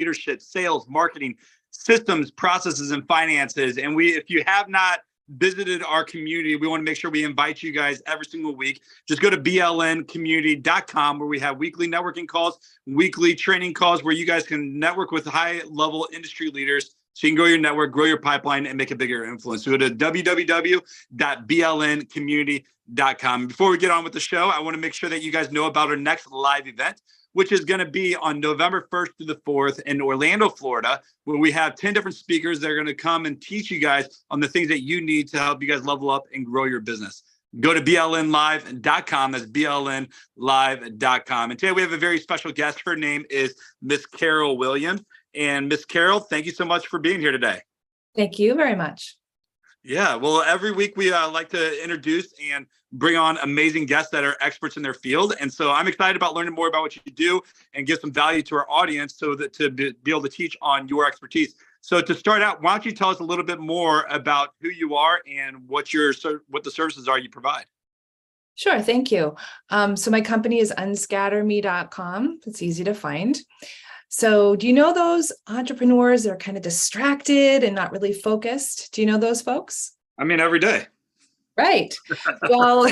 leadership, sales, marketing, systems, processes, and finances. And if you have not visited our community, we want to make sure we invite you guys every single week. Just go to blncommunity.com, where we have weekly networking calls, weekly training calls, where you guys can network with high-level industry leaders so you can grow your network, grow your pipeline, and make a bigger influence. So go to www.blncommunity.com. Before we get on with the show, I want to make sure that you guys know about our next live event, which is going to be on November 1st to the 4th in Orlando, Florida, where we have 10 different speakers that are going to come and teach you guys on the things that you need to help you guys level up and grow your business. Go to blnlive.com. That's blnlive.com. And today we have a very special guest. Her name is Miss Carol Williams. And Miss Carol, thank you so much for being here today. Thank you very much. Yeah, well, every week we like to introduce and bring on amazing guests that are experts in their field. And so I'm excited about learning more about what you do and give some value to our audience so that to be able to teach on your expertise. So to start out, why don't you tell us a little bit more about who you are and what the services are you provide? Sure, thank you. So my company is unscatterme.com. It's easy to find. So do you know those entrepreneurs that are kind of distracted and not really focused? Do you know those folks? I mean, every day. Right. Well,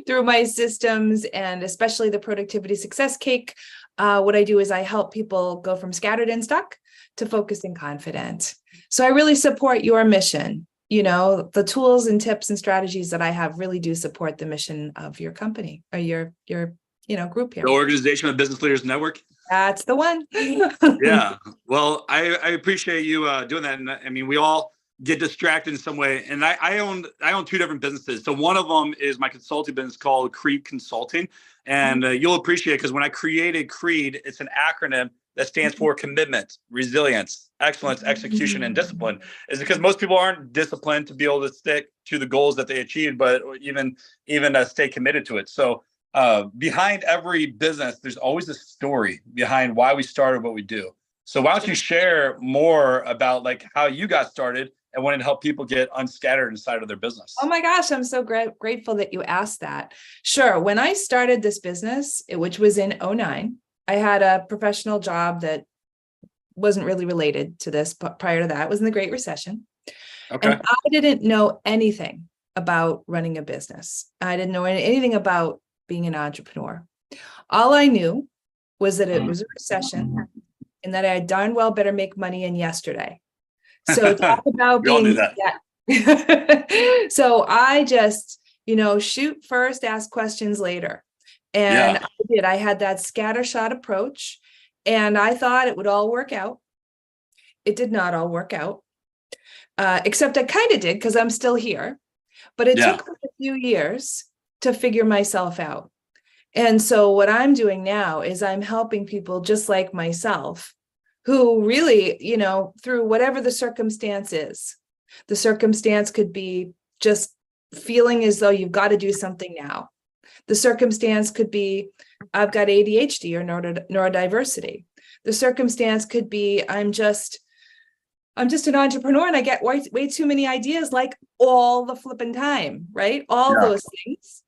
through my systems and especially the Productivity Success Cake, what I do is I help people go from scattered and stuck to focused and confident. So I really support your mission. You know, the tools and tips and strategies that I have really do support the mission of your company or your group here. The Organization of Business Leaders Network. That's the one. Yeah. Well, I appreciate you doing that. And I mean, we all get distracted in some way. And I own two different businesses. So one of them is my consulting business called Creed Consulting. And you'll appreciate it because when I created Creed, it's an acronym that stands for commitment, resilience, excellence, execution, and discipline. Is because most people aren't disciplined to be able to stick to the goals that they achieve, but even stay committed to it. So behind every business, there's always a story behind why we started what we do. So why don't you share more about like how you got started and wanted to help people get unscattered inside of their business? Oh my gosh, I'm so grateful that you asked that. Sure. When I started this business, which was in 2009, I had a professional job that wasn't really related to this, but prior to that, it was in the Great Recession. Okay. And I didn't know anything about running a business. I didn't know anything about being an entrepreneur. All I knew was that it was a recession and that I darn well better make money in yesterday. So talk about being So I just, shoot first, ask questions later. And I did. I had that scattershot approach and I thought it would all work out. It did not all work out, except I kind of did because I'm still here. But it took me a few years to figure myself out. And so what I'm doing now is I'm helping people just like myself who really, through whatever the circumstance is, the circumstance could be just feeling as though you've got to do something now. The circumstance could be, I've got ADHD or neurodiversity. The circumstance could be, I'm just an entrepreneur and I get way too many ideas like all the flipping time, right? All those things.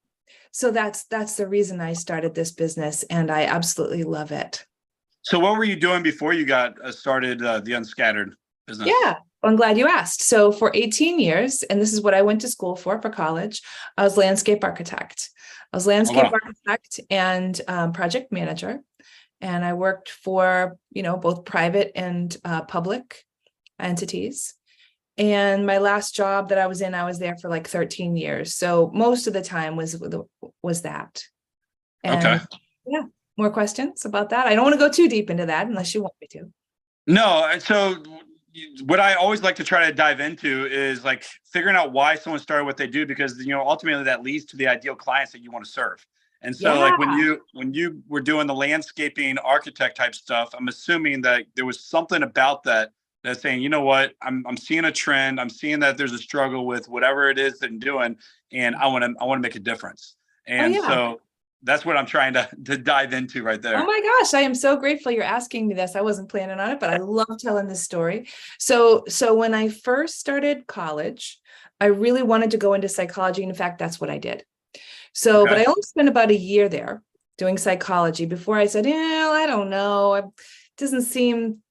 So that's the reason I started this business and I absolutely love it. So what were you doing before you got started the Unscattered business? Yeah, I'm glad you asked. So for 18 years, and this is what I went to school for college, I was landscape architect. I was landscape architect and project manager. And I worked for, both private and public entities. And my last job that I was in, I was there for like 13 years. So most of the time was that. And okay. Yeah. More questions about that? I don't want to go too deep into that unless you want me to. No. So what I always like to try to dive into is like figuring out why someone started what they do, because, ultimately that leads to the ideal clients that you want to serve. And so like when you were doing the landscaping architect type stuff, I'm assuming that there was something about that's saying, you know what, I'm seeing a trend. I'm seeing that there's a struggle with whatever it is that I'm doing. And I want to make a difference. And so that's what I'm trying to dive into right there. Oh my gosh, I am so grateful you're asking me this. I wasn't planning on it, but I love telling this story. So when I first started college, I really wanted to go into psychology. In fact, that's what I did. So, but I only spent about a year there doing psychology before I said, I don't know. doesn't seem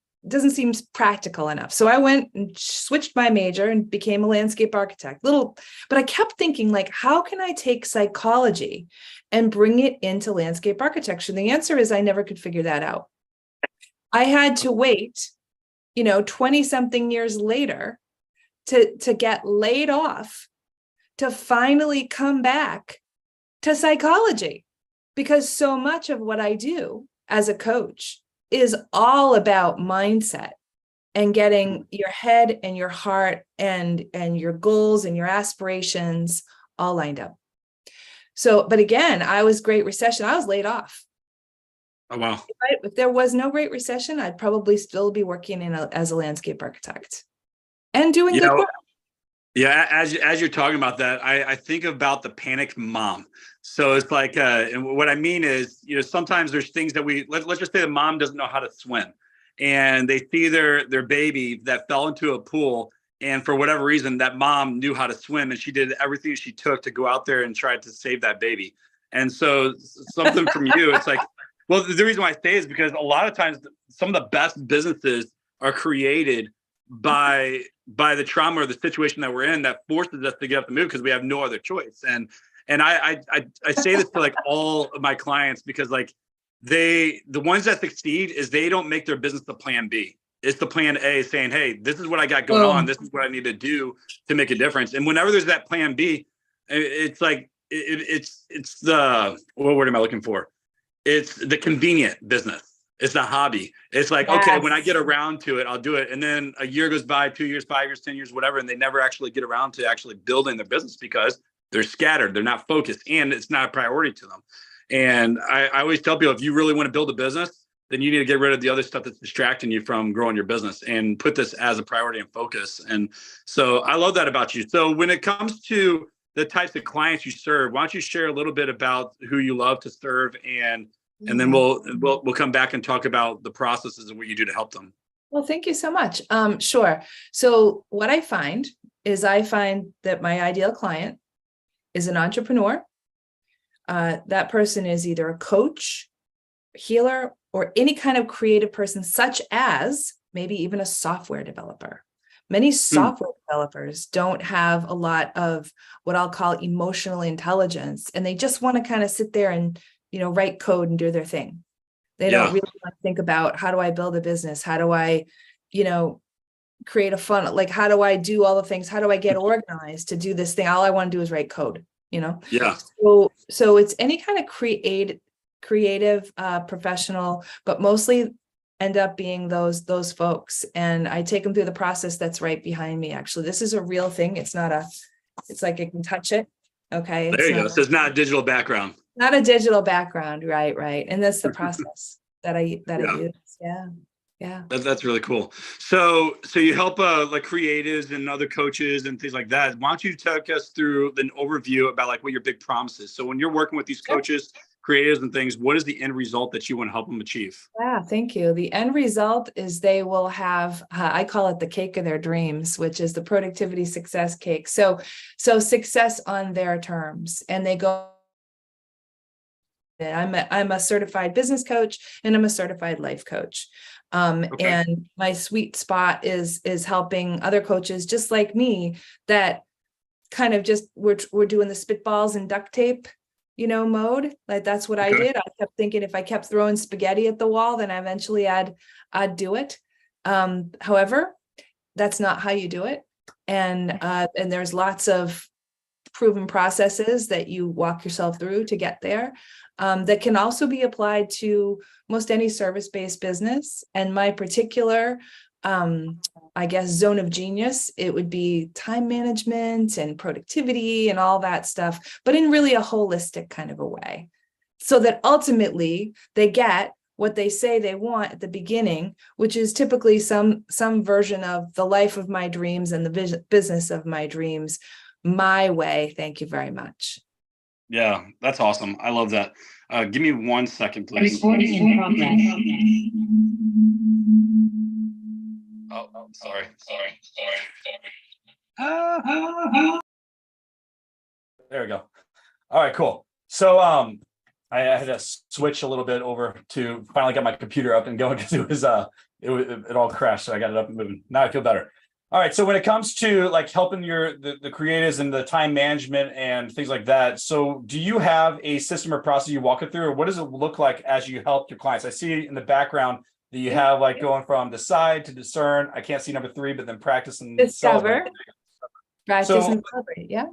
practical enough. So I went and switched my major and became a landscape architect. But I kept thinking, like, how can I take psychology and bring it into landscape architecture? The answer is I never could figure that out. I had to wait, 20 something years later to get laid off to finally come back to psychology, because so much of what I do as a coach is all about mindset and getting your head and your heart and your goals and your aspirations all lined up. So, but again, I was Great Recession. I was laid off. Oh, wow. If there was no Great Recession, I'd probably still be working as a landscape architect and doing good work. Yeah, as you're talking about that, I think about the panicked mom. So it's like, and what I mean is, sometimes there's things that let's just say the mom doesn't know how to swim, and they see their baby that fell into a pool, and for whatever reason, that mom knew how to swim, and she did everything she took to go out there and try to save that baby. And so something from you, it's like, well, the reason why I say is because a lot of times some of the best businesses are created by the trauma or the situation that we're in that forces us to get up and move because we have no other choice. And I say this to like all of my clients, because like the ones that succeed is they don't make their business the plan B. It's the plan A, saying, hey, this is what I got going on. This is what I need to do to make a difference. And whenever there's that plan B, it's like, it's the, what word am I looking for? It's the convenient business. It's the hobby. It's like, yes, okay, when I get around to it, I'll do it. And then a year goes by, 2 years, 5 years, 10 years, whatever. And they never actually get around to actually building their business because they're scattered. They're not focused, and it's not a priority to them. And I always tell people, if you really want to build a business, then you need to get rid of the other stuff that's distracting you from growing your business and put this as a priority and focus. And so I love that about you. So when it comes to the types of clients you serve, why don't you share a little bit about who you love to serve, and then we'll come back and talk about the processes and what you do to help them. Well, thank you so much. Sure. So what I find that my ideal client is an entrepreneur. That person is either a coach, healer, or any kind of creative person, such as maybe even a software developer. Many software developers don't have a lot of what I'll call emotional intelligence, and they just want to kind of sit there and write code and do their thing. They don't really want to think about, how do I build a business? How do I, create a funnel? Like, how do I do all the things? How do I get organized to do this thing? All I want to do is write code, Yeah. So it's any kind of creative professional, but mostly end up being those folks. And I take them through the process that's right behind me. Actually, this is a real thing. It's like I can touch it. Okay. There you go. So it's not a digital background. Not a digital background, right. And that's the process that I use. Yeah. That's really cool. So you help like creatives and other coaches and things like that. Why don't you take us through an overview about like what your big promise is? So when you're working with these coaches, creatives and things, what is the end result that you want to help them achieve? Yeah, thank you. The end result is they will have, I call it the cake of their dreams, which is the productivity success cake. So success on their terms, and they go, I'm a certified business coach, and I'm a certified life coach. And my sweet spot is helping other coaches just like me that kind of just we're doing the spitballs and duct tape, mode. Like that's what I did. I kept thinking if I kept throwing spaghetti at the wall, then eventually I'd do it. However, that's not how you do it. And there's lots of proven processes that you walk yourself through to get there. That can also be applied to most any service-based business. And my particular, I guess, zone of genius, it would be time management and productivity and all that stuff, but in really a holistic kind of a way, so that ultimately they get what they say they want at the beginning, which is typically some version of the life of my dreams and the business of my dreams my way. Thank you very much. Yeah, that's awesome. I love that. Give me 1 second, please. Recording in progress. Oh, sorry. There we go. All right, cool. So I had to switch a little bit over to finally get my computer up and going because it all crashed. So I got it up and moving. Now I feel better. All right. So when it comes to like helping the creatives and the time management and things like that, so do you have a system or process you walk it through, or what does it look like as you help your clients? I see in the background that you have like going from decide to discern. I can't see number 3, but then practice and Discover. celebrate. Practice So- and celebrate. Yeah.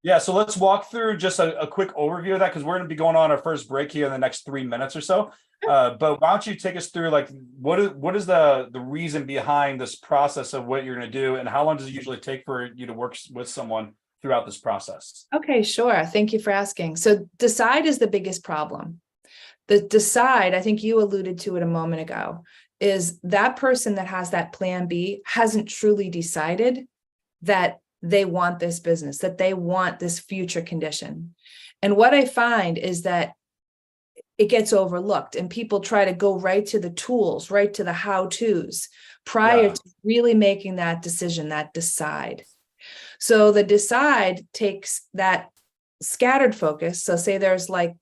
Yeah, so let's walk through just a quick overview of that because we're going to be going on our first break here in the next 3 minutes or so. But why don't you take us through like what is the reason behind this process of what you're going to do, and how long does it usually take for you to work with someone throughout this process? Okay, sure. Thank you for asking. So decide is the biggest problem. The decide, I think you alluded to it a moment ago, is that person that has that plan B hasn't truly decided that they want this business, that they want this future condition. And what I find is that it gets overlooked and people try to go right to the tools, right to the how-tos prior to really making that decision, that decide. So the decide takes that scattered focus. So say there's like,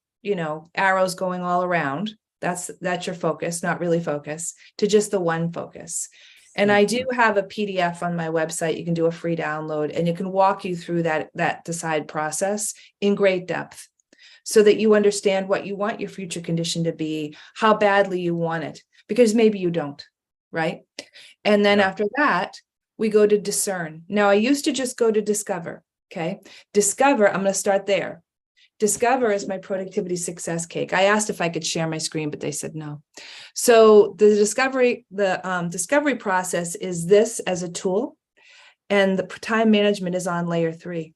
arrows going all around. That's your focus, not really focus, to just the one focus. And I do have a PDF on my website. You can do a free download and it can walk you through that decide process in great depth so that you understand what you want your future condition to be, how badly you want it, because maybe you don't, right? And then after that, we go to discern. Now, I used to just go to discover, okay? Discover, I'm going to start there. Discover is my productivity success cake. I asked if I could share my screen, but they said no. So the discovery process is this as a tool, and the time management is on layer 3.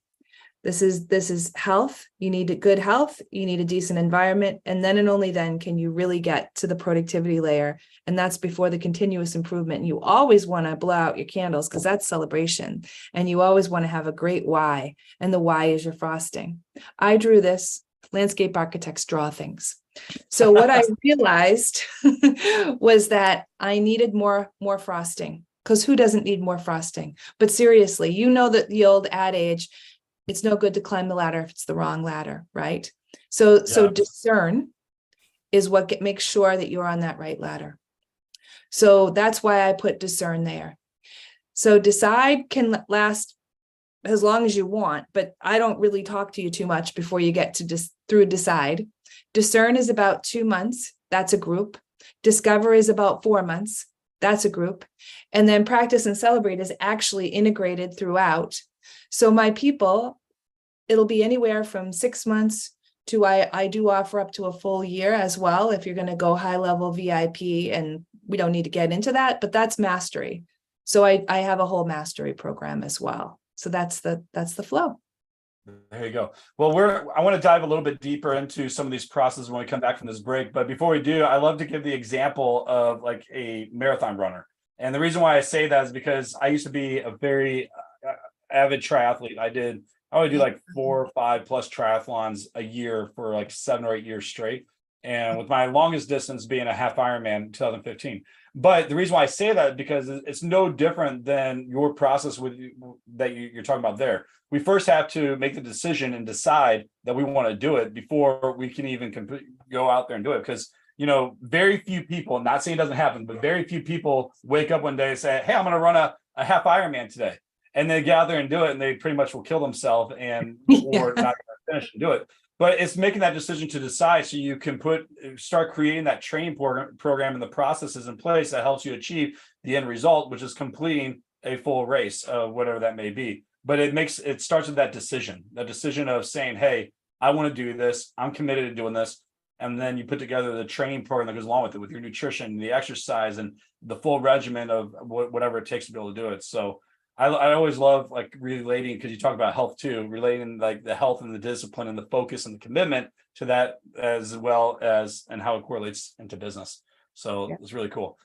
This is health. You need a good health. You need a decent environment. And then and only then can you really get to the productivity layer. And that's before the continuous improvement. And you always want to blow out your candles because that's celebration. And you always want to have a great why. And the why is your frosting. I drew this. Landscape architects draw things. So what I realized was that I needed more frosting, because who doesn't need more frosting? But seriously, that the old adage, it's no good to climb the ladder if it's the wrong ladder, right? So discern is what makes sure that you're on that right ladder. So that's why I put discern there. So decide can last as long as you want, but I don't really talk to you too much before you get to through decide. Discern is about 2 months. That's a group. Discover is about 4 months. That's a group. And then practice and celebrate is actually integrated throughout. So my people, it'll be anywhere from 6 months to I do offer up to a full year as well if you're going to go high level VIP, and we don't need to get into that, but that's mastery. So I have a whole mastery program as well. So that's the flow. There you go. Well, I want to dive a little bit deeper into some of these processes when we come back from this break. But before we do, I love to give the example of like a marathon runner. And the reason why I say that is because I used to be a very avid triathlete. I would do like 4 or 5 plus triathlons a year for like 7 or 8 years straight. And with my longest distance being a half Ironman in 2015. But the reason why I say that is because it's no different than your process that you're talking about there. We first have to make the decision and decide that we want to do it before we can even go out there and do it. Because, very few people, not saying it doesn't happen, but very few people wake up one day and say, hey, I'm going to run a half Ironman today. And they get out there and do it, and they pretty much will kill themselves or not finish and do it. But it's making that decision to decide so you can start creating that training program and the processes in place that helps you achieve the end result, which is completing a full race, whatever that may be. But it starts with that decision of saying, hey, I want to do this. I'm committed to doing this. And then you put together the training program that goes along with it, with your nutrition, the exercise, and the full regimen of whatever it takes to be able to do it. So I always love like relating, because you talk about health too, relating like the health and the discipline and the focus and the commitment to that, as well as and how it correlates into business. So It's really cool.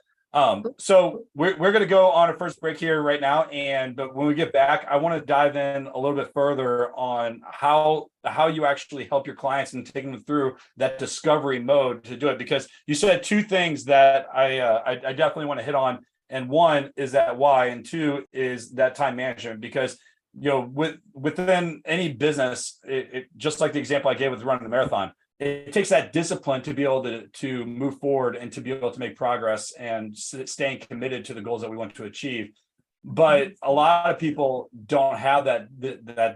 So we're going to go on a first break here right now, but when we get back, I want to dive in a little bit further on how you actually help your clients and taking them through that discovery mode to do it. Because you said 2 things that I definitely want to hit on. And 1 is that why, and 2 is that time management, because, within any business, it just like the example I gave with running the marathon, it takes that discipline to be able to move forward and to be able to make progress and staying committed to the goals that we want to achieve. But a lot of people don't have that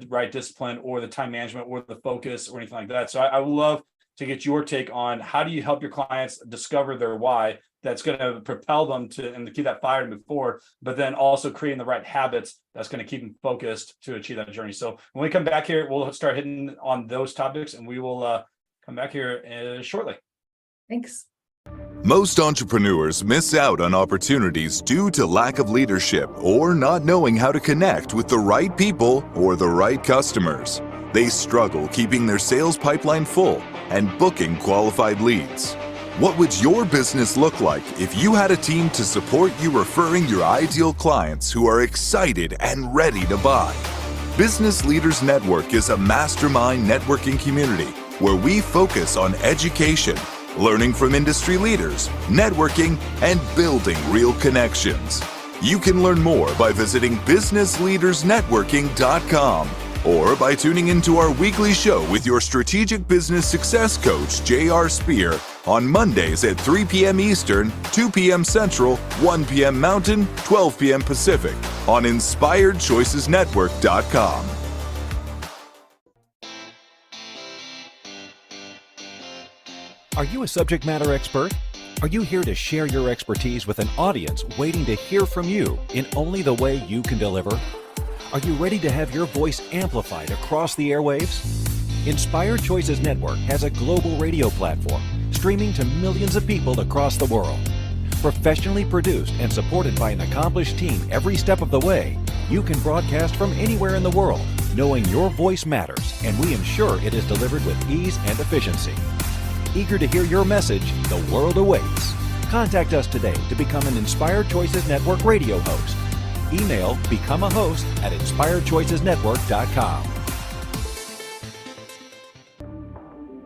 right discipline or the time management or the focus or anything like that. So I would love to get your take on how do you help your clients discover their why that's going to propel them to keep that fire to move forward, but then also creating the right habits that's going to keep them focused to achieve that journey. So when we come back here, we'll start hitting on those topics, and we will come back here shortly. Thanks. Most entrepreneurs miss out on opportunities due to lack of leadership or not knowing how to connect with the right people or the right customers. They struggle keeping their sales pipeline full and booking qualified leads. What would your business look like if you had a team to support you referring your ideal clients who are excited and ready to buy? Business Leaders Network is a mastermind networking community where we focus on education, learning from industry leaders, networking, and building real connections. You can learn more by visiting businessleadersnetworking.com or by tuning into our weekly show with your strategic business success coach, J.R. Spear, on Mondays at 3 p.m. Eastern, 2 p.m. Central, 1 p.m. Mountain, 12 p.m. Pacific on InspiredChoicesNetwork.com. Are you a subject matter expert? Are you here to share your expertise with an audience waiting to hear from you in only the way you can deliver? Are you ready to have your voice amplified across the airwaves? Inspired Choices Network has a global radio platform streaming to millions of people across the world. Professionally produced and supported by an accomplished team every step of the way, you can broadcast from anywhere in the world, knowing your voice matters, and we ensure it is delivered with ease and efficiency. Eager to hear your message, the world awaits. Contact us today to become an Inspired Choices Network radio host. Email become a host at inspiredchoicesnetwork.com.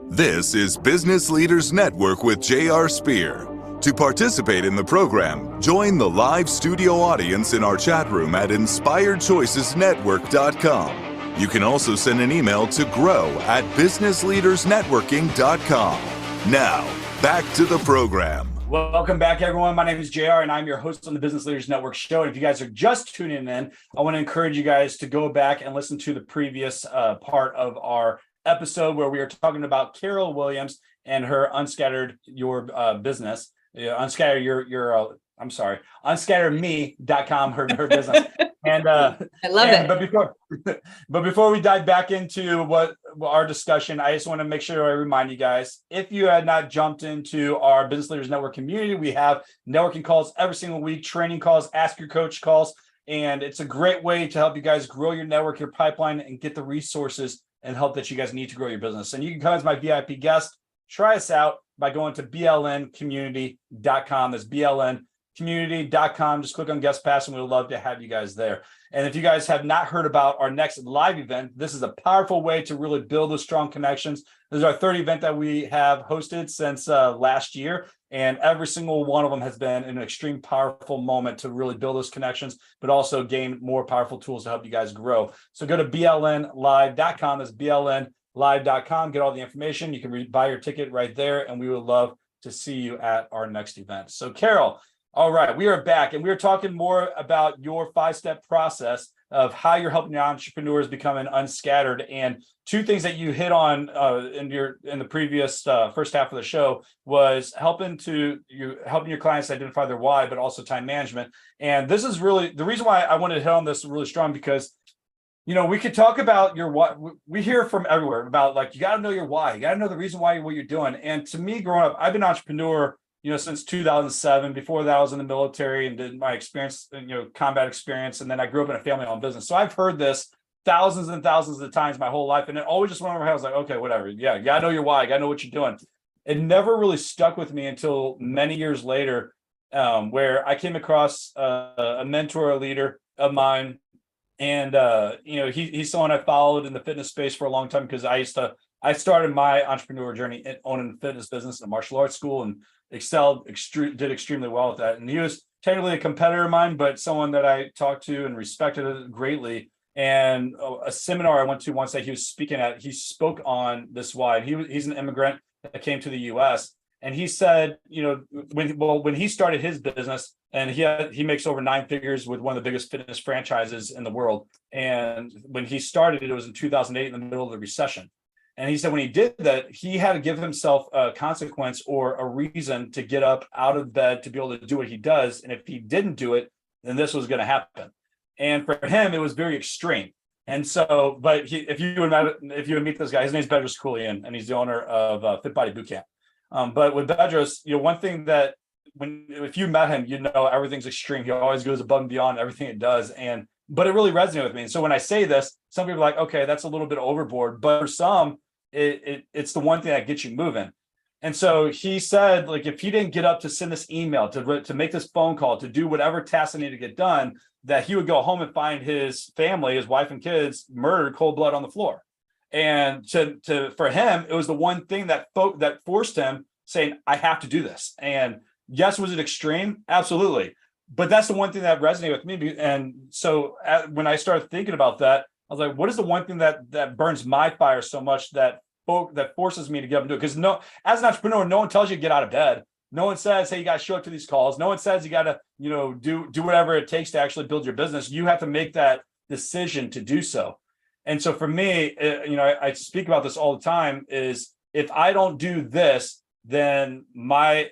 This is Business Leaders Network with J.R. Spear. To participate in the program, join the live studio audience in our chat room at inspiredchoicesnetwork.com. You can also send an email to grow@businessleadersnetworking.com. Now, back to the program. Welcome back, everyone. My name is JR, and I'm your host on the Business Leaders Network show. And if you guys are just tuning in, I want to encourage you guys to go back and listen to the previous part of our episode where we were talking about Carol Williams and her Unscattered Your Business. Unscatterme.com, her business. And I love it. But before we dive back into what our discussion, I just want to make sure I remind you guys, if you had not jumped into our Business Leaders Network community, we have networking calls every single week, training calls, ask your coach calls, and it's a great way to help you guys grow your network, your pipeline, and get the resources and help that you guys need to grow your business. And you can come as my VIP guest. Try us out by going to blncommunity.com. That's blncommunity.com. Just click on guest pass, and we would love to have you guys there. And if you guys have not heard about our next live event, this is a powerful way to really build those strong connections. This is our third event that we have hosted since last year. And every single one of them has been an extreme powerful moment to really build those connections, but also gain more powerful tools to help you guys grow. So go to blnlive.com. That's blnlive.com. Get all the information. You can buy your ticket right there, and we would love to see you at our next event. So Carol, all right, we are back, and we are talking more about your 5-step process of how you're helping your entrepreneurs become an unscattered. And two things that you hit on in the previous first half of the show was helping your clients identify their why, but also time management. And this is really the reason why I wanted to hit on this really strong, because we could talk about your why. We hear from everywhere about, like, you got to know your why. You got to know the reason why what you're doing. And to me, growing up, I've been an entrepreneur since 2007. Before that, I was in the military and did my experience, combat experience. And then I grew up in a family-owned business. So I've heard this thousands and thousands of times my whole life. And it always just went over my head. I was like, okay, whatever. Yeah, you gotta know your why. You gotta know what you're doing. It never really stuck with me until many years later, where I came across a mentor, a leader of mine. And, he's someone I followed in the fitness space for a long time, because I started my entrepreneur journey owning a fitness business and a martial arts school, and did extremely well with that. And he was technically a competitor of mine, but someone that I talked to and respected greatly. And a seminar I went to once that he was speaking at, he spoke on this why. He's an immigrant that came to the US. And he said, when he started his business, and he makes over 9 figures with one of the biggest fitness franchises in the world. And when he started, it was in 2008 in the middle of the recession. And he said when he did that, he had to give himself a consequence or a reason to get up out of bed to be able to do what he does. And if he didn't do it, then this was going to happen. And for him, it was very extreme. And so, but if you would meet this guy, his name's Bedros Keuilian, and he's the owner of Fit Body Bootcamp. But with Bedros, one thing that if you met him, everything's extreme. He always goes above and beyond everything it does. But it really resonated with me. And so when I say this, some people are like, okay, that's a little bit overboard. But for some, it's the one thing that gets you moving. And so he said, like, if he didn't get up to send this email, to make this phone call, to do whatever tasks needed to get done, that he would go home and find his family, his wife and kids, murdered cold blood on the floor. And for him, it was the one thing that forced him saying, I have to do this. And yes, was it extreme? Absolutely. But that's the one thing that resonated with me. And so when I started thinking about that, I was like, what is the one thing that burns my fire so much that forces me to get up and do it? Because as an entrepreneur, no one tells you to get out of bed. No one says, hey, you got to show up to these calls. No one says you got to, do whatever it takes to actually build your business. You have to make that decision to do so. And so for me, I speak about this all the time, is if I don't do this, then my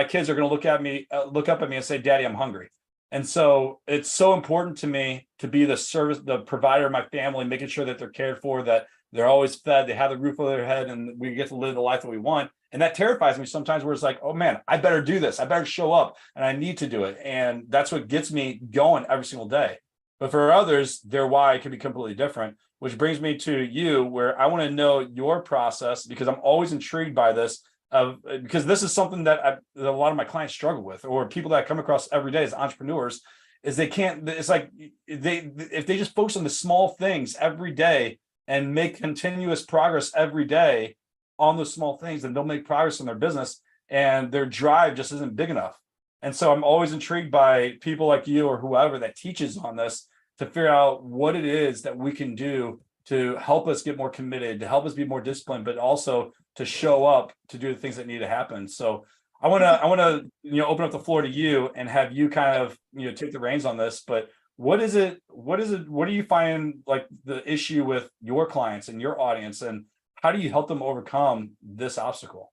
kids are going to look up at me and say, Daddy, I'm hungry. And so it's so important to me to be the provider of my family, making sure that they're cared for, that they're always fed, they have the roof over their head, and we get to live the life that we want. And that terrifies me sometimes, where it's like, oh man, I better do this. I better show up, and I need to do it. And that's what gets me going every single day. But for others, their why can be completely different, which brings me to you, where I want to know your process, because I'm always intrigued by this, because this is something that a lot of my clients struggle with, or people that I come across every day as entrepreneurs, is it's like if they just focus on the small things every day and make continuous progress every day on those small things, then they'll make progress in their business, and their drive just isn't big enough. And so I'm always intrigued by people like you or whoever that teaches on this, to figure out what it is that we can do to help us get more committed, to help us be more disciplined, but also to show up to do the things that need to happen. So I want to open up the floor to you and have you kind of take the reins on this. But what do you find like the issue with your clients and your audience, and how do you help them overcome this obstacle?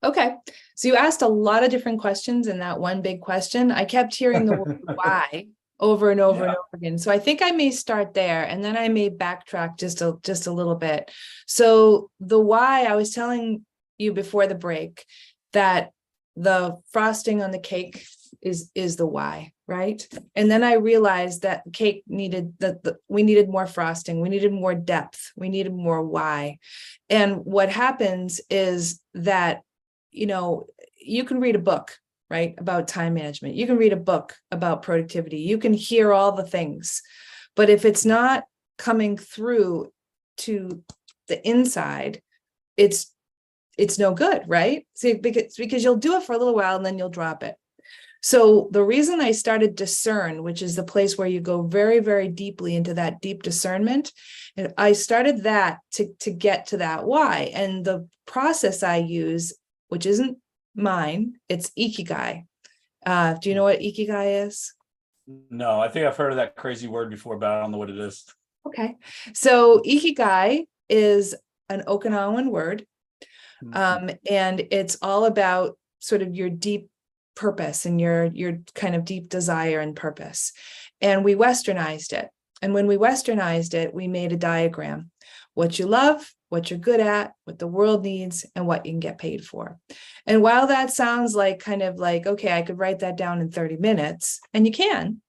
Okay. So you asked a lot of different questions in that one big question. I kept hearing the word why over and over and over again. So I think I may start there, and then I may backtrack just a little bit. So the why, I was telling you before the break that the frosting on the cake is the why, right? And then I realized that cake needed we needed more frosting, we needed more depth, we needed more why. And what happens is that, you can read a book, right, about time management. You can read a book about productivity. You can hear all the things, but if it's not coming through to the inside, it's no good, right? See, because you'll do it for a little while and then you'll drop it. So the reason I started Discern, which is the place where you go very, very deeply into that deep discernment, and I started that to get to that why. And the process I use, which isn't mine, it's Ikigai. Do you know what Ikigai is? No, I think I've heard of that crazy word before, but I don't know what it is. Okay. So Ikigai is an Okinawan word. And it's all about sort of your deep purpose and your kind of deep desire and purpose. And we Westernized it. And when we Westernized it, we made a diagram: what you love, what you're good at, what the world needs, and what you can get paid for. And while that sounds like kind of like, okay, I could write that down in 30 minutes, and you can,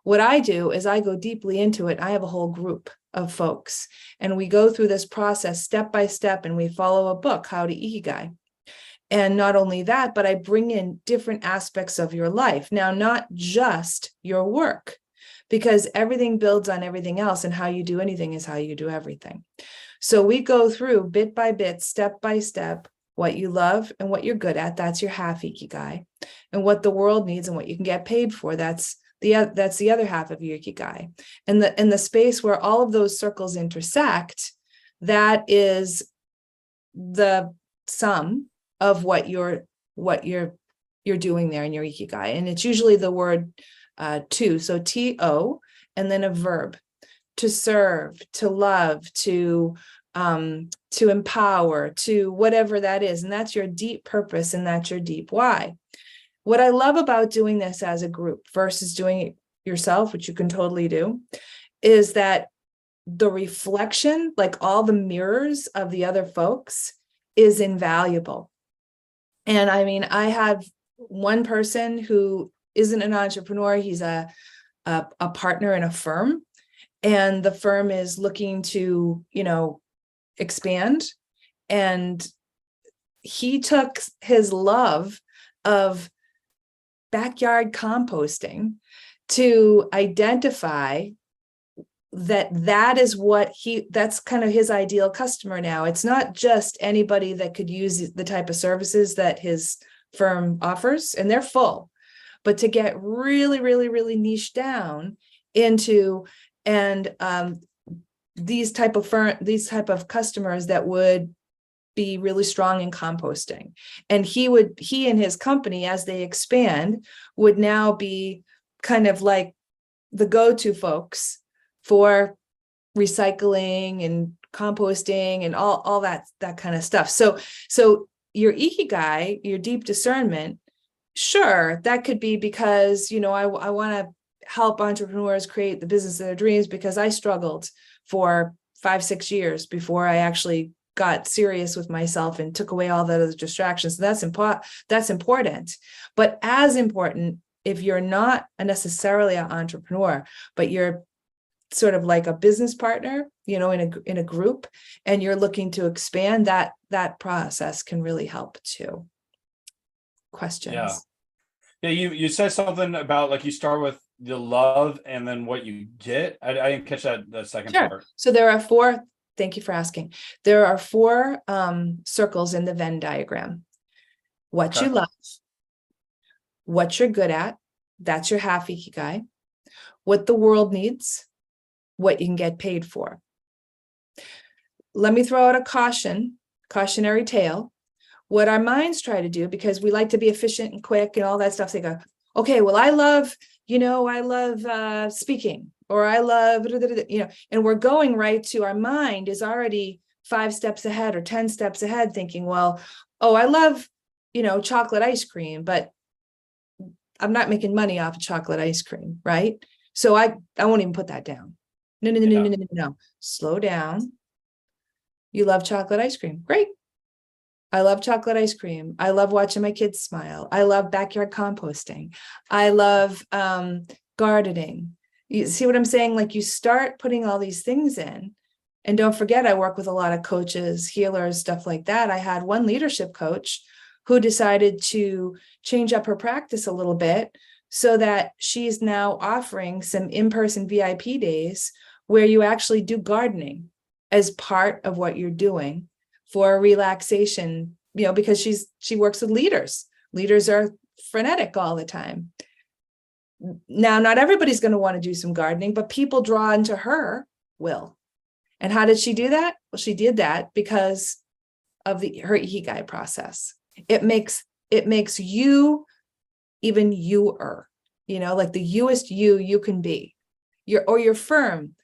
what I do is I go deeply into it. I have a whole group of folks, and we go through this process step by step, and we follow a book, How to Ikigai. And not only that, but I bring in different aspects of your life. Now, not just your work, because everything builds on everything else, and how you do anything is how you do everything. So we go through bit by bit, step by step, what you love and what you're good at, that's your half Ikigai. And what the world needs and what you can get paid for, that's that's the other half of your Ikigai. And the space where all of those circles intersect, that is the sum of what you're doing there in your Ikigai. And it's usually the word to, so TO, and then a verb: to serve, to love, to empower, to whatever that is. And that's your deep purpose, and that's your deep why. What I love about doing this as a group versus doing it yourself, which you can totally do, is that the reflection, like all the mirrors of the other folks, is invaluable. And I mean, I have one person who isn't an entrepreneur. He's a partner in a firm, and the firm is looking to, expand. And he took his love of backyard composting to identify that's kind of his ideal customer now. It's not just anybody that could use the type of services that his firm offers, and they're full, but to get really, really, really niche down into, and these type of customers that would be really strong in composting. And he and his company, as they expand, would now be kind of like the go-to folks for recycling and composting and all that kind of stuff. So your Ikigai, your deep discernment, sure, that could be because, I want to help entrepreneurs create the business of their dreams, because I struggled for 5-6 years before I actually got serious with myself and took away all the other distractions. That's important. But as important, if you're not necessarily an entrepreneur, but you're sort of like a business partner, in a group, and you're looking to expand, that process can really help too. Questions? Yeah, you said something about, like, you start with the love and then what you get. I didn't catch that second Sure. part. So there are 4. Thank you for asking. There are 4 circles in the Venn diagram. What Okay. you love, what you're good at, that's your half Ikigai. What the world needs, what you can get paid for. Let me throw out a cautionary tale. What our minds try to do, because we like to be efficient and quick and all that stuff, they go, okay, well, I love speaking, or I love, and we're going right to, our mind is already 5 steps ahead or 10 steps ahead, thinking, well, I love, chocolate ice cream, but I'm not making money off of chocolate ice cream, right? So I won't even put that down. No. Slow down. You love chocolate ice cream. Great. I love chocolate ice cream. I love watching my kids smile. I love backyard composting. I love gardening. You see what I'm saying? Like, you start putting all these things in. And don't forget, I work with a lot of coaches, healers, stuff like that. I had one leadership coach who decided to change up her practice a little bit, so that she's now offering some in-person VIP days where you actually do gardening as part of what you're doing for relaxation, because she works with leaders. Leaders are frenetic all the time. Now, not everybody's going to want to do some gardening, but people draw into her will. And how did she do that? Well, she did that because of her Ikigai process. It makes you even youer, like the youest you can be. Your firm,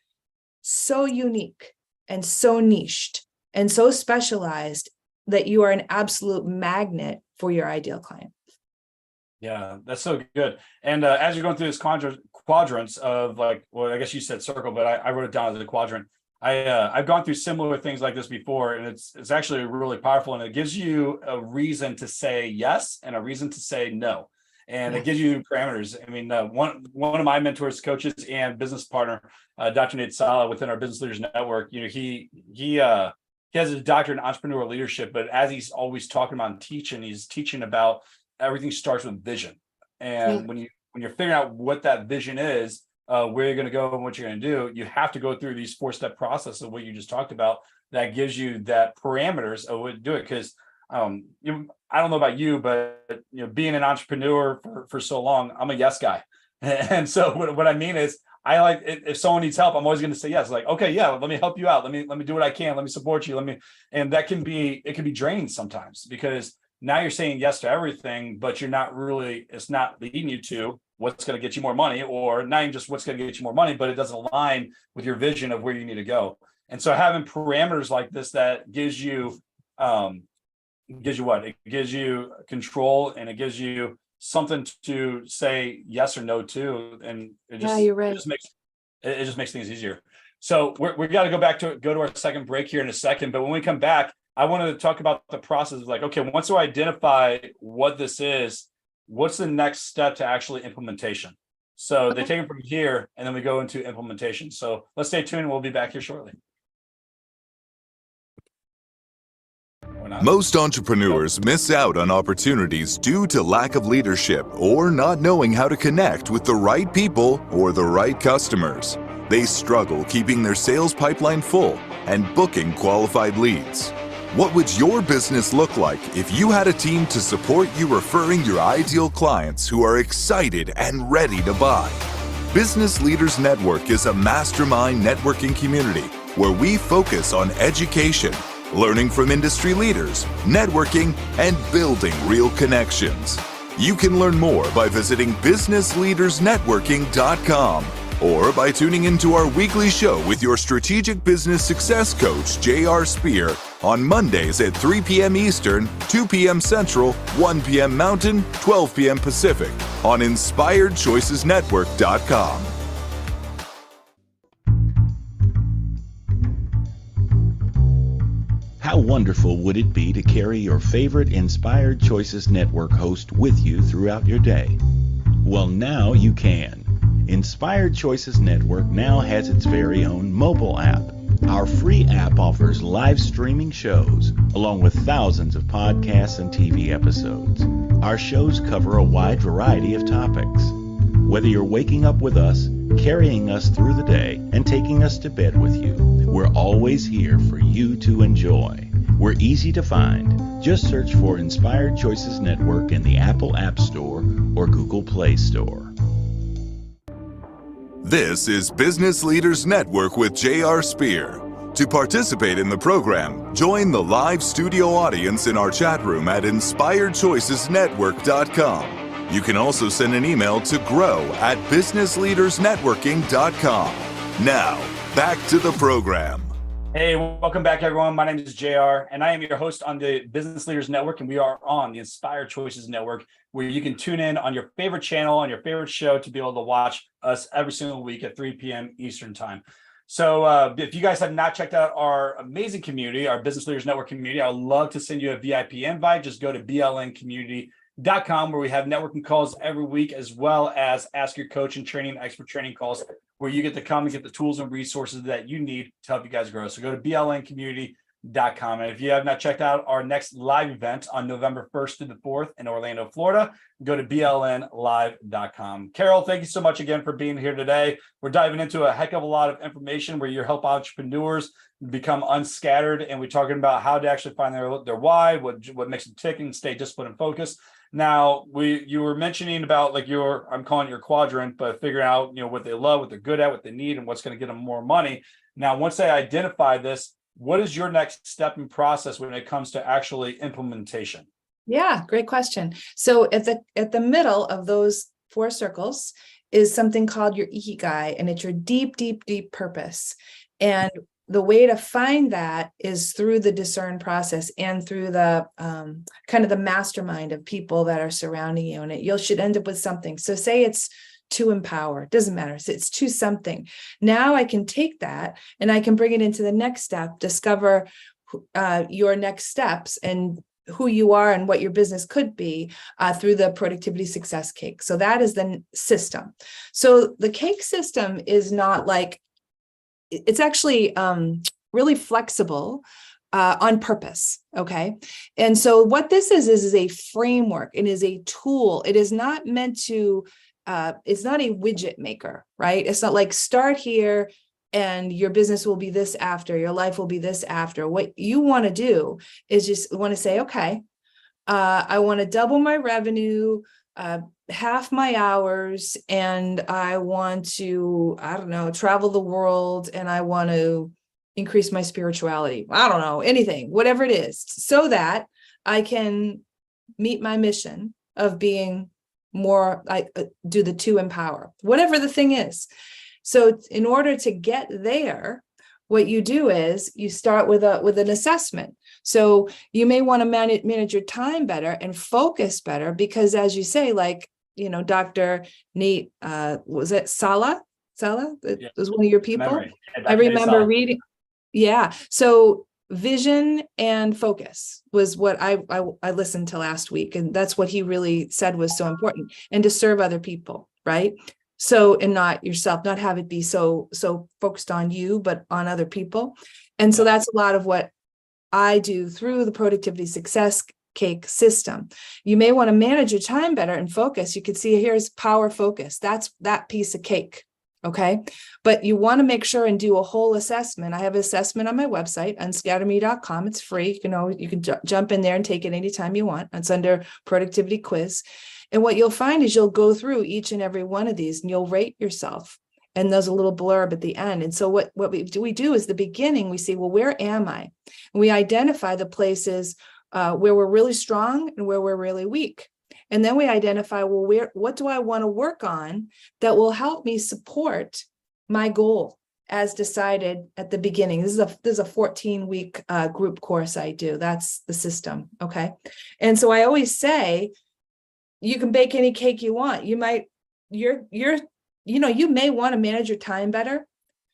so unique and so niched and so specialized that you are an absolute magnet for your ideal client. Yeah, that's so good. And as you're going through this quadrants of, like, well, I guess you said circle, but I wrote it down as a quadrant. I've gone through similar things like this before, and it's actually really powerful, and it gives you a reason to say yes and a reason to say no. And it gives you parameters. I mean, one of my mentors, coaches, and business partner, Dr. Nate Sala, within our Business Leaders Network, he has a doctorate in entrepreneurial leadership, but as he's always talking about teaching, he's teaching about everything starts with vision. And when you're figuring out what that vision is, where you're going to go and what you're going to do, you have to go through these 4-step process of what you just talked about. That gives you that parameters of what to do it. Because I don't know about you, but being an entrepreneur for so long, I'm a yes guy. And so what I mean is, I like if someone needs help, I'm always going to say yes. Like, okay, yeah, let me help you out. Let me do what I can. Let me support you. And that can be draining sometimes, because now you're saying yes to everything, but you're not really, it's not leading you to what's going to get you more money, or not even just what's going to get you more money, but it doesn't align with your vision of where you need to go. And so having parameters like this that gives you what? It gives you control, and it gives you something to say yes or no to, and it just, you're right. it just makes things easier. So we got to go to our second break here in a second, but when we come back, I wanted to talk about the process of like, okay, once I identify what this is, what's the next step to actually implementation? So they take it from here, and then we go into implementation. So let's stay tuned. We'll be back here shortly. Most entrepreneurs miss out on opportunities due to lack of leadership or not knowing how to connect with the right people or the right customers. They struggle keeping their sales pipeline full and booking qualified leads. What would your business look like if you had a team to support you referring your ideal clients who are excited and ready to buy? Business Leaders Network is a mastermind networking community where we focus on education, learning from industry leaders, networking, and building real connections. You can learn more by visiting businessleadersnetworking.com or by tuning into our weekly show with your strategic business success coach, J.R. Spear, on Mondays at 3 p.m. Eastern, 2 p.m. Central, 1 p.m. Mountain, 12 p.m. Pacific on InspiredChoicesNetwork.com. How wonderful would it be to carry your favorite Inspired Choices Network host with you throughout your day? Well, now you can. Inspired Choices Network now has its very own mobile app. Our free app offers live streaming shows, along with thousands of podcasts and TV episodes. Our shows cover a wide variety of topics. Whether you're waking up with us, carrying us through the day, and taking us to bed with you, we're always here for you to enjoy. We're easy to find. Just search for Inspired Choices Network in the Apple App Store or Google Play Store. This is Business Leaders Network with J.R. Spear. To participate in the program, join the live studio audience in our chat room at InspiredChoicesNetwork.com. You can also send an email to grow@businessleadersnetworking.com. Now, back to the program. Hey, welcome back, everyone. My name is JR, and I am your host on the Business Leaders Network, and we are on the Inspired Choices Network, where you can tune in on your favorite channel, on your favorite show, to be able to watch us every single week at 3 p.m. Eastern Time. So if you guys have not checked out our amazing community, our Business Leaders Network community, I would love to send you a VIP invite. Just go to blncommunity.com, where we have networking calls every week, as well as Ask Your Coach and Training Expert training calls, where you get to come and get the tools and resources that you need to help you guys grow. So go to blncommunity.com. And if you have not checked out our next live event on November 1st to the 4th in Orlando, Florida, go to blnlive.com. Carol, thank you so much again for being here today. We're diving into a heck of a lot of information where you help entrepreneurs become unscattered, and we're talking about how to actually find their why, what makes them tick, and stay disciplined and focused. Now, you were mentioning about like I'm calling it your quadrant, but figuring out, what they love, what they're good at, what they need, and what's going to get them more money. Now, once they identify this, what is your next step and process when it comes to actually implementation? Yeah, great question. So at the middle of those 4 circles is something called your ikigai, and it's your deep, deep, deep purpose. And the way to find that is through the discern process and through the kind of the mastermind of people that are surrounding you. And you should end up with something. So say it's to empower, doesn't matter. So it's to something. Now I can take that and I can bring it into the next step, discover your next steps and who you are and what your business could be through the productivity success cake. So that is the system. So the cake system is not like, it's actually really flexible on purpose. Okay. And so what this is a framework. It is a tool. It is not meant to, it's not a widget maker, right? It's not like start here and your business will be this after, your life will be this after. What you want to do is just want to say, okay, I want to double my revenue half my hours and I want to, I don't know, travel the world and I want to increase my spirituality. I don't know, anything, whatever it is, so that I can meet my mission of being more, I do the to empower, whatever the thing is. So in order to get there, what you do is you start with an assessment. So you may want to manage your time better and focus better, because as you say, like, you know, Dr. Nate, was it Sala? It was one of your people. Memory. Yeah, I Dr. Nate remember Sala. reading. Yeah. So vision and focus was what I listened to last week. And that's what he really said was so important, and to serve other people. Right. So, and not yourself, not have it be so focused on you, but on other people. And so that's a lot of what I do through the Productivity Success Cake system. You may want to manage your time better and focus. You can see here's power focus. That's that piece of cake. Okay. But you want to make sure and do a whole assessment. I have an assessment on my website, unscatterme.com. It's free. You can jump in there and take it anytime you want. It's under productivity quiz. And what you'll find is you'll go through each and every one of these and you'll rate yourself. And there's a little blurb at the end. And so what we do is the beginning, we see, well, where am I? And we identify the places where we're really strong and where we're really weak. And then we identify, well, what do I want to work on that will help me support my goal as decided at the beginning. This is a 14-week group course I do. That's the system. Okay. And so I always say, you can bake any cake you want. You may want to manage your time better,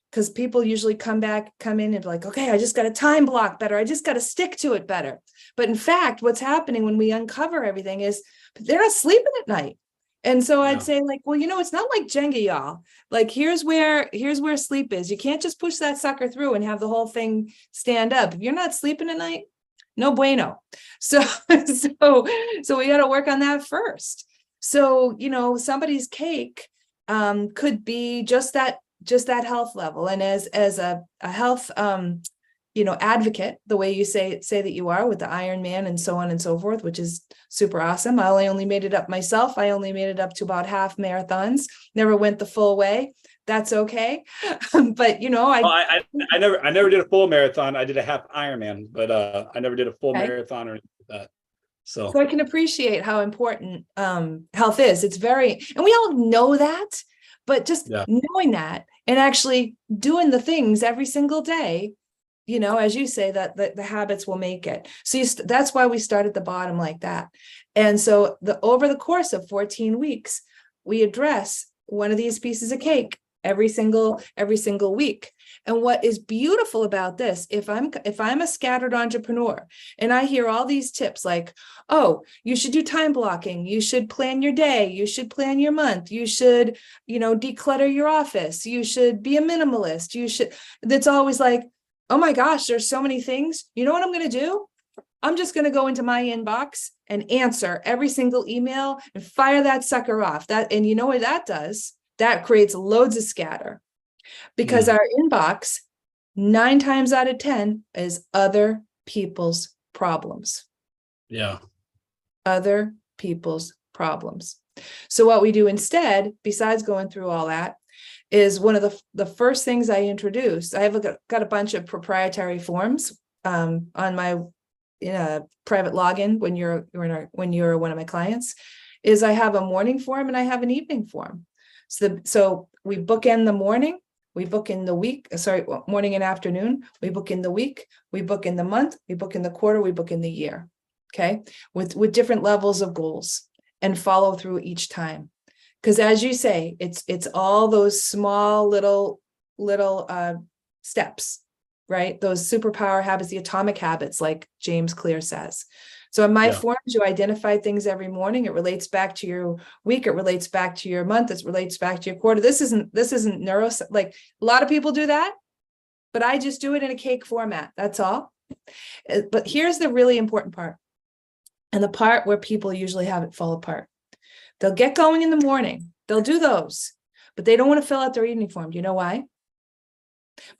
because people usually come in and be like, okay, I just got to time block better. I just got to stick to it better. But in fact, what's happening when we uncover everything is they're not sleeping at night. And so I'd say, like, well, it's not like Jenga, y'all. Like, here's where sleep is. You can't just push that sucker through and have the whole thing stand up. If you're not sleeping at night, no bueno. So we got to work on that first. So, somebody's cake could be just that health level. And as a health, advocate, the way you say that you are with the Iron Man and so on and so forth, which is super awesome. I only made it up myself. I only made it up to about half marathons, never went the full way. That's okay. But I never did a full marathon. I did a half Ironman, but I never did a full marathon or anything like that. So I can appreciate how important health is. It's very, and we all know that, but just knowing that and actually doing the things every single day, as you say, that the habits will make it. So that's why we start at the bottom like that. And so over the course of 14 weeks, we address one of these pieces of cake every single week. And what is beautiful about this, if I'm a scattered entrepreneur and I hear all these tips like, oh, you should do time blocking, you should plan your day, you should plan your month, you should, declutter your office, you should be a minimalist, that's always like, oh my gosh, there's so many things. You know what I'm going to do? I'm just going to go into my inbox and answer every single email and fire that sucker off. And you know what that does? That creates loads of scatter, because our inbox 9 times out of 10 is other people's problems. Yeah. Other people's problems. So what we do instead, besides going through all that, is one of the first things I introduce. I have got a bunch of proprietary forms on my private login when you're one of my clients. Is I have a morning form and I have an evening form. So we book in the morning, we book in the week. Morning and afternoon. We book in the week, we book in the month, we book in the quarter, we book in the year. Okay, with different levels of goals, and follow through each time. Because as you say, it's all those small little steps, right? Those superpower habits, the atomic habits, like James Clear says. So in my forms, you identify things every morning. It relates back to your week. It relates back to your month. It relates back to your quarter. This isn't like a lot of people do that, but I just do it in a cake format. That's all. But here's the really important part, and the part where people usually have it fall apart. They'll get going in the morning. They'll do those, but they don't want to fill out their evening form. Do you know why?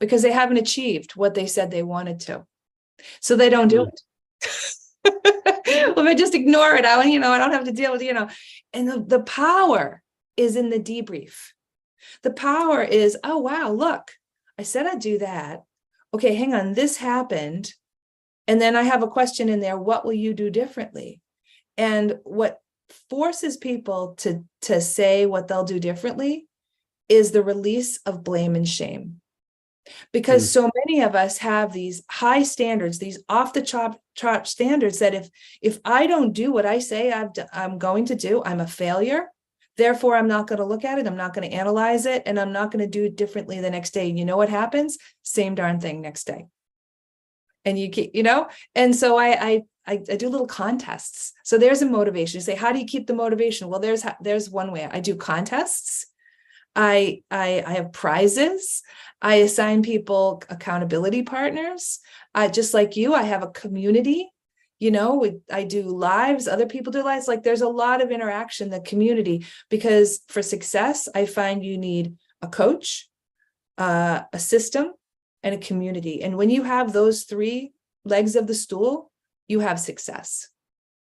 Because they haven't achieved what they said they wanted to. So they don't do it. Well, if I just ignore it, I don't have to deal with, and the power is in the debrief. The power is, oh, wow, look, I said I'd do that. Okay, hang on, this happened. And then I have a question in there, what will you do differently? And what forces people to say what they'll do differently is the release of blame and shame. Because so many of us have these high standards, these off the chart standards that if I don't do what I say I'm going to do, I'm a failure. Therefore, I'm not going to look at it. I'm not going to analyze it. And I'm not going to do it differently the next day. You know what happens? Same darn thing next day. And you keep, and so I do little contests. So there's a motivation. You say, how do you keep the motivation? Well, there's one way. I do contests. I have prizes. I assign people accountability partners. Just like you, I have a community. I do lives, other people do lives. Like there's a lot of interaction in the community, because for success, I find you need a coach, a system, and a community. And when you have those three legs of the stool, you have success.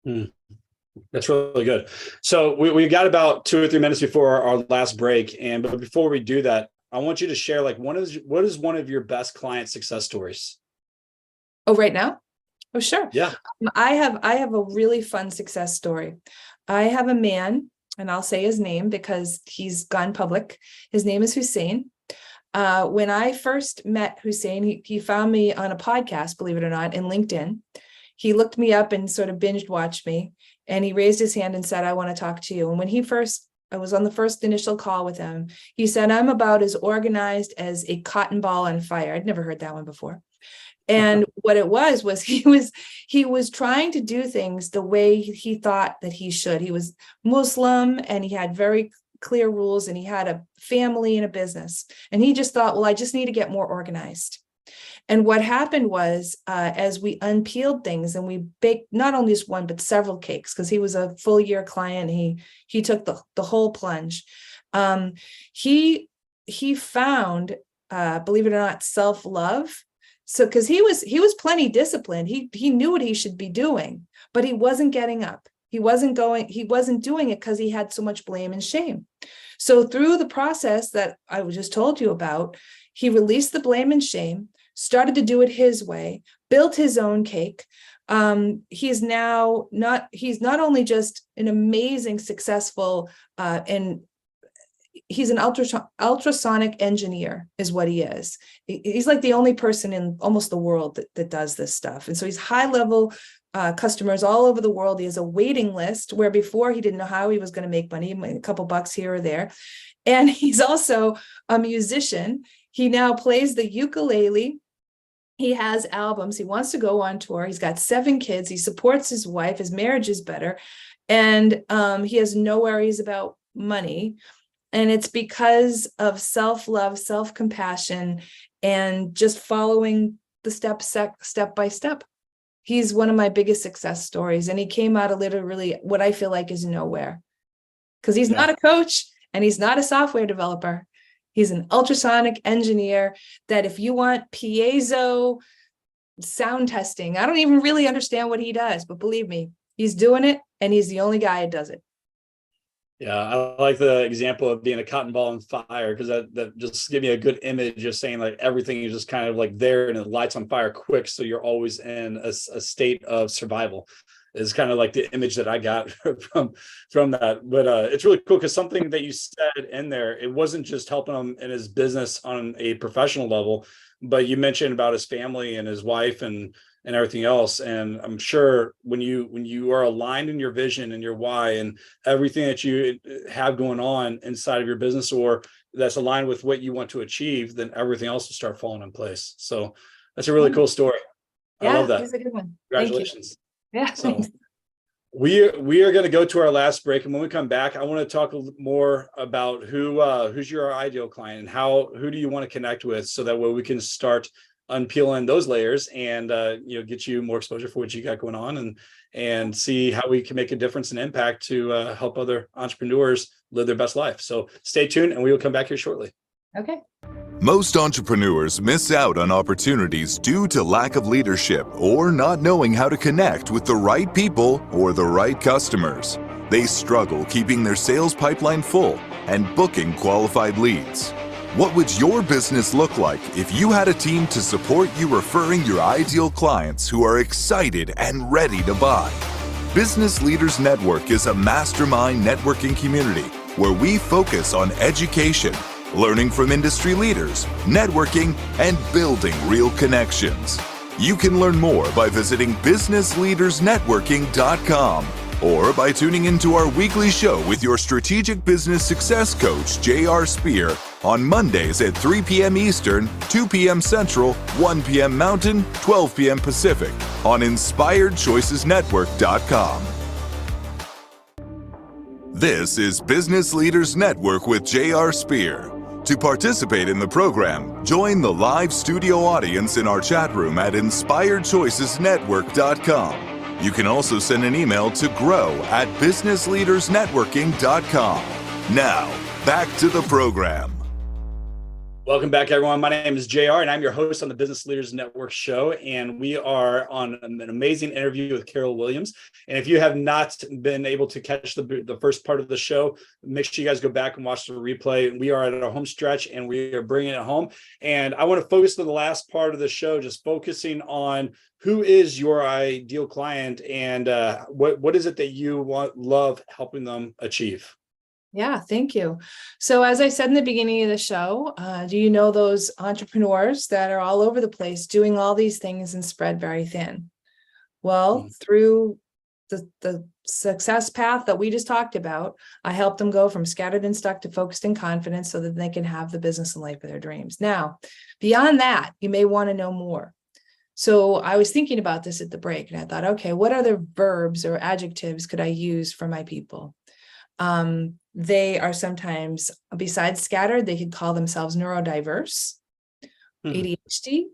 That's really good. So we got about 2 or 3 minutes before our last break. But before we do that, I want you to share what is one of your best client success stories? Oh, right now? Oh, sure. Yeah. I have a really fun success story. I have a man, and I'll say his name because he's gone public. His name is Hussein. When I first met Hussein, he found me on a podcast, believe it or not, in LinkedIn. He looked me up and sort of binged watched me, and he raised his hand and said, I want to talk to you. And when I was on the first initial call with him, he said, I'm about as organized as a cotton ball on fire. I'd never heard that one before. And what it was he was trying to do things the way he thought that he should. He was Muslim, and he had very clear rules, and he had a family and a business. And he just thought, well, I just need to get more organized. And what happened was, as we unpeeled things and we baked not only just one, but several cakes, because he was a full year client, he took the whole plunge. He found, believe it or not, self-love. So, because he was plenty disciplined, he knew what he should be doing, but he wasn't getting up. He wasn't doing it because he had so much blame and shame. So through the process that I just told you about, he released the blame and shame, started to do it his way, built his own cake. He's not only just an amazing, successful, and he's an ultrasonic engineer is what he is. He's like the only person in almost the world that does this stuff. And so he's high level customers all over the world. He has a waiting list where before he didn't know how he was going to make money, a couple bucks here or there. And he's also a musician. He now plays the ukulele. He has albums. He wants to go on tour. He's got 7 kids. He supports his wife. His marriage is better. And he has no worries about money. And it's because of self-love, self-compassion, and just following the step by step. He's one of my biggest success stories. And he came out of literally what I feel like is nowhere, because he's not a coach and he's not a software developer. He's an ultrasonic engineer that if you want piezo sound testing, I don't even really understand what he does, but believe me, he's doing it, and he's the only guy that does it. Yeah, I like the example of being a cotton ball on fire, because that just give me a good image of saying like everything is just kind of like there and it lights on fire quick. So you're always in a state of survival. Is kind of like the image that I got from that. But it's really cool, because something that you said in there, it wasn't just helping him in his business on a professional level, but you mentioned about his family and his wife and everything else. And I'm sure when you are aligned in your vision and your why and everything that you have going on inside of your business, or that's aligned with what you want to achieve, then everything else will start falling in place. So that's a really cool story. I love that. It's a good one. Congratulations. Yeah. So we are going to go to our last break, and when we come back, I want to talk a little more about who's your ideal client and who do you want to connect with, so that way we can start unpeeling those layers and get you more exposure for what you got going on, and see how we can make a difference and impact to help other entrepreneurs live their best life. So stay tuned, and we will come back here shortly. Okay. Most entrepreneurs miss out on opportunities due to lack of leadership or not knowing how to connect with the right people or the right customers. They struggle keeping their sales pipeline full and booking qualified leads. What would your business look like if you had a team to support you referring your ideal clients who are excited and ready to buy? Business Leaders Network is a mastermind networking community where we focus on education, learning from industry leaders, networking, and building real connections. You can learn more by visiting businessleadersnetworking.com or by tuning into our weekly show with your strategic business success coach, J.R. Spear, on Mondays at 3 p.m. Eastern, 2 p.m. Central, 1 p.m. Mountain, 12 p.m. Pacific on InspiredChoicesNetwork.com. This is Business Leaders Network with J.R. Spear. To participate in the program, join the live studio audience in our chat room at InspiredChoicesNetwork.com. You can also send an email to grow@businessleadersnetworking.com. Now, back to the program. Welcome back, everyone. My name is JR, and I'm your host on the Business Leaders Network show. And we are on an amazing interview with Carol Williams. And if you have not been able to catch the first part of the show, make sure you guys go back and watch the replay. We are at our home stretch, and we are bringing it home. And I want to focus on the last part of the show, just focusing on who is your ideal client and what is it that you love helping them achieve. Yeah, thank you. So as I said in the beginning of the show, do you know those entrepreneurs that are all over the place doing all these things and spread very thin? Well, through the success path that we just talked about, I help them go from scattered and stuck to focused and confident so that they can have the business and life of their dreams. Now, beyond that, you may want to know more. So I was thinking about this at the break, and I thought, okay, what other verbs or adjectives could I use for my people? They are sometimes, besides scattered, they could call themselves neurodiverse, ADHD.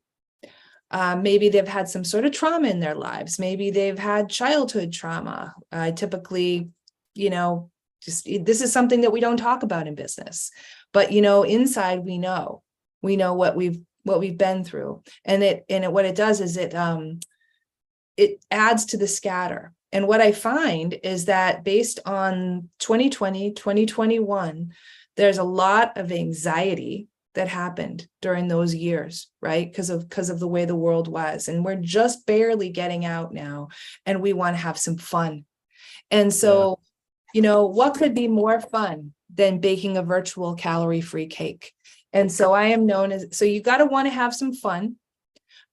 Maybe they've had some sort of trauma in their lives. Maybe they've had childhood trauma. Typically, this is something that we don't talk about in business, but inside we know what we've been through, and what it does is it adds to the scatter. And what I find is that based on 2020, 2021, there's a lot of anxiety that happened during those years, right? Because of the way the world was. And we're just barely getting out now, and we want to have some fun. And so, what could be more fun than baking a virtual calorie-free cake? And so I am known as, so you got to want to have some fun.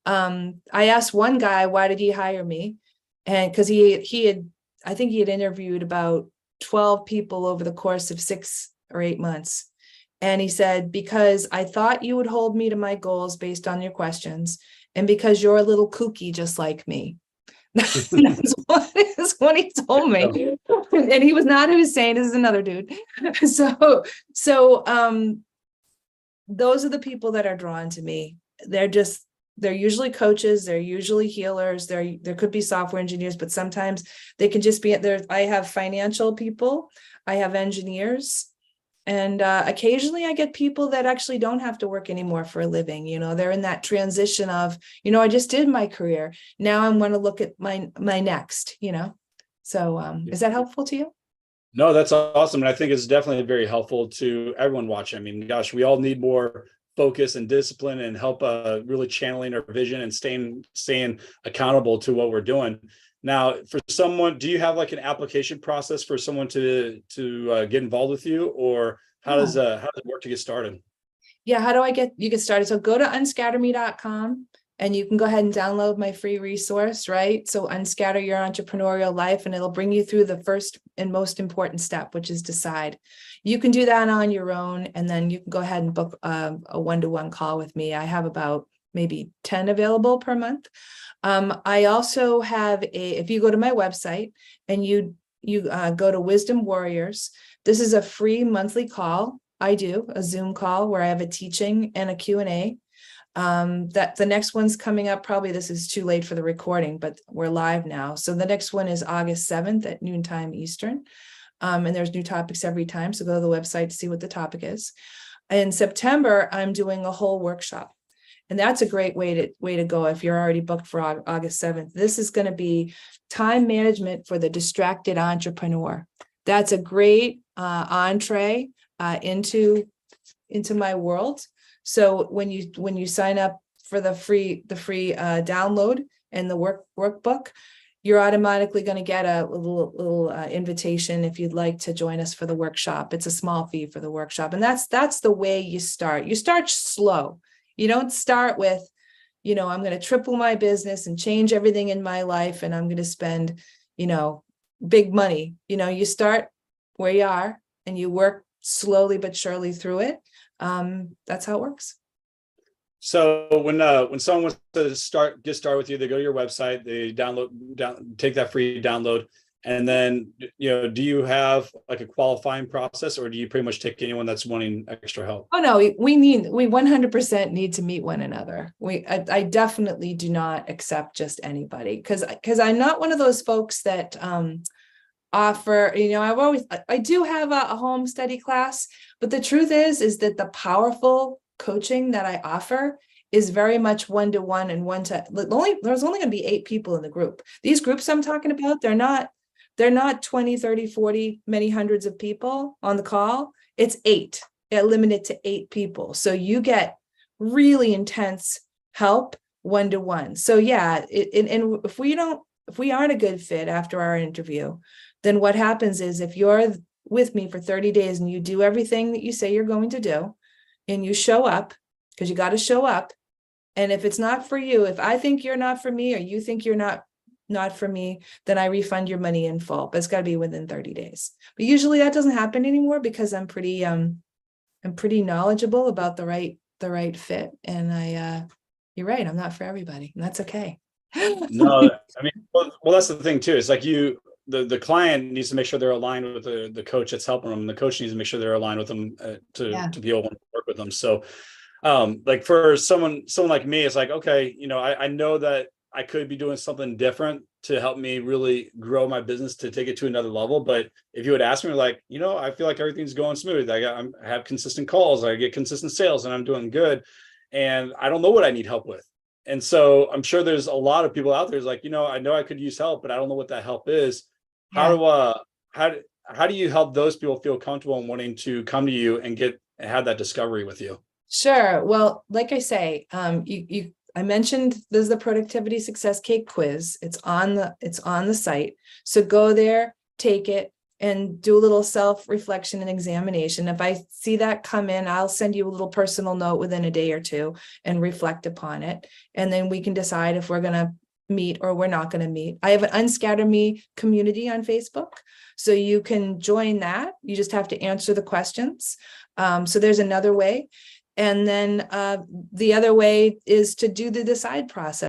I asked one guy, why did he hire me? And because I think he had interviewed about 12 people over the course of 6 or 8 months. And he said, because I thought you would hold me to my goals based on your questions, and because you're a little kooky just like me. That's what he told me. And he was not who was saying, this is another dude. So those are the people that are drawn to me. They're usually coaches, they're usually healers, there could be software engineers, but sometimes they can just be there. I have financial people, I have engineers, and occasionally I get people that actually don't have to work anymore for a living. They're in that transition of, I just did my career. Now I want to look at my next, So is that helpful to you? No, that's awesome. And I think it's definitely very helpful to everyone watching. I mean, gosh, we all need more focus and discipline and help really channeling our vision and staying accountable to what we're doing. Now, for someone, do you have like an application process for someone to get involved with you, or how does it work to get started? Yeah, how do you get started? So go to unscatterme.com and you can go ahead and download my free resource, right? So Unscatter Your Entrepreneurial Life, and it'll bring you through the first and most important step, which is decide. You can do that on your own, and then you can go ahead and book a one-to-one call with me. I have about maybe 10 available per month. I also have if you go to my website and you go to Wisdom Warriors, this is a free monthly call. I do a Zoom call where I have a teaching and a Q&A. That the next one's coming up. Probably this is too late for the recording, but we're live now. So the next one is August 7th at noontime Eastern. And there's new topics every time. So go to the website to see what the topic is. In September, I'm doing a whole workshop. And that's a great way to go if you're already booked for August 7th. This is going to be time management for the distracted entrepreneur. That's a great entree into my world. So when you sign up for the free download and the workbook, you're automatically going to get a little invitation if you'd like to join us for the workshop. It's a small fee for the workshop, and that's the way you start. You start slow. You don't start with, I'm going to triple my business and change everything in my life, and I'm going to spend, big money. You start where you are and you work slowly but surely through it. That's how it works. So when someone wants to get started with you, they go to your website, they take that free download, and then do you have like a qualifying process, or do you pretty much take anyone that's wanting extra help? Oh no, we 100% need to meet one another. I definitely do not accept just anybody because I'm not one of those folks that offer, I do have a home study class, but the truth is that the powerful coaching that I offer is very much one-to-one and there's only going to be 8 people in the group. These groups I'm talking about, they're not 20, 30, 40, many hundreds of people on the call. It's 8. They're limited to 8 people. So you get really intense help one-to-one. So yeah, and if we aren't a good fit after our interview, then what happens is if you're with me for 30 days and you do everything that you say you're going to do, and you show up, because you got to show up. And if it's not for you, if I think you're not for me, or you think you're not for me, then I refund your money in full. But it's got to be within 30 days. But usually that doesn't happen anymore because I'm pretty knowledgeable about the right fit. And you're right, I'm not for everybody, and that's okay. No, I mean, well, that's the thing too. It's like the client needs to make sure they're aligned with the coach that's helping them. The coach needs to make sure they're aligned with them to be able to work with them. So, like for someone like me, it's like, okay, I know that I could be doing something different to help me really grow my business to take it to another level. But if you would ask me, like, I feel like everything's going smooth. I have consistent calls, I get consistent sales, and I'm doing good. And I don't know what I need help with. And so I'm sure there's a lot of people out there who's like, I know I could use help, but I don't know what that help is. Yeah. How do you help those people feel comfortable and wanting to come to you and have that discovery with you? Sure. Well, like I say, I mentioned there's the Productivity Success Cake quiz. It's on the site. So go there, take it, and do a little self-reflection and examination. If I see that come in, I'll send you a little personal note within a day or two and reflect upon it. And then we can decide if we're going to meet or we're not going to meet. I have an Unscatter Me community on Facebook, so you can join that. You just have to answer the questions. So there's another way. And then the other way is to do the decide process.